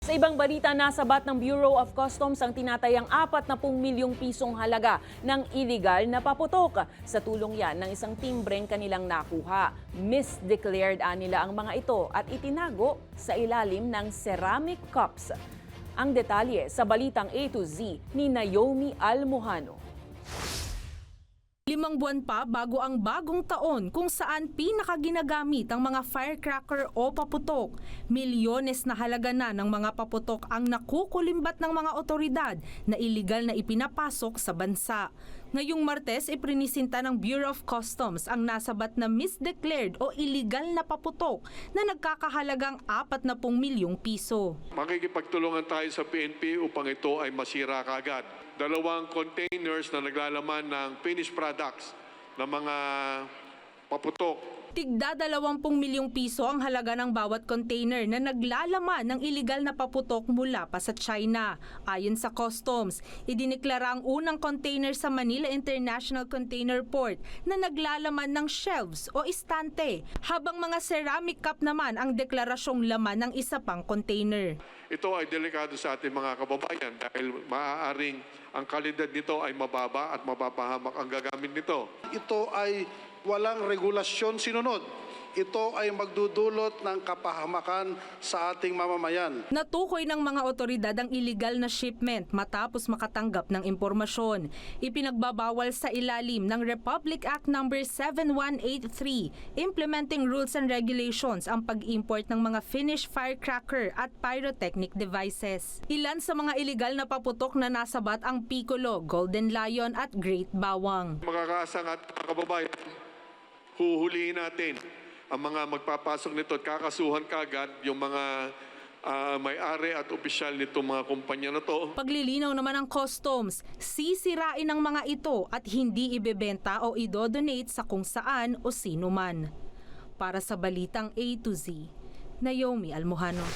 Sa ibang balita, nasabat ng Bureau of Customs ang tinatayang 40 milyong pisong halaga ng iligal na paputok. Sa tulong yan ng isang timbreng kanilang nakuha. Misdeclared nila ang mga ito at itinago sa ilalim ng ceramic cups. Ang detalye sa balitang A to Z ni Naomi Almojano. 5 buwan pa bago ang bagong taon kung saan pinakaginagamit ang mga firecracker o paputok. Milyones na halaga na ng mga paputok ang nakukulimbat ng mga otoridad na iligal na ipinapasok sa bansa. Ngayong Martes, iprinisinta ng Bureau of Customs ang nasabat na misdeclared o illegal na paputok na nagkakahalagang 40 milyong piso. Makikipagtulungan tayo sa PNP upang ito ay masira kaagad. 2 containers na naglalaman ng finished products ng mga paputok. Tigda 20 milyong piso ang halaga ng bawat container na naglalaman ng iligal na paputok mula pa sa China. Ayon sa Customs, idineklara ang unang container sa Manila International Container Port na naglalaman ng shelves o istante, habang mga ceramic cup naman ang deklarasyong laman ng isa pang container. Ito ay delikado sa ating mga kababayan dahil maaaring ang kalidad nito ay mababa at mapapahamak ang gagamit nito. Ito ay walang regulasyon sinunod. Ito ay magdudulot ng kapahamakan sa ating mamamayan. Natukoy ng mga otoridad ang illegal na shipment matapos makatanggap ng impormasyon. Ipinagbabawal sa ilalim ng Republic Act No. 7183, Implementing Rules and Regulations ang pag-import ng mga finished firecracker at pyrotechnic devices. Ilan sa mga illegal na paputok na nasabat ang Piccolo, Golden Lion at Great Bawang. Makakaasang at kababayan, huhulihin natin ang mga magpapasok nito at kakasuhan kaagad yung mga may-ari at opisyal nitong mga kumpanya na to. Paglilinaw naman ng Customs, sisirain ang mga ito at hindi ibebenta o idodonate sa kung saan o sino man. Para sa Balitang A to Z, Naomi Almojano.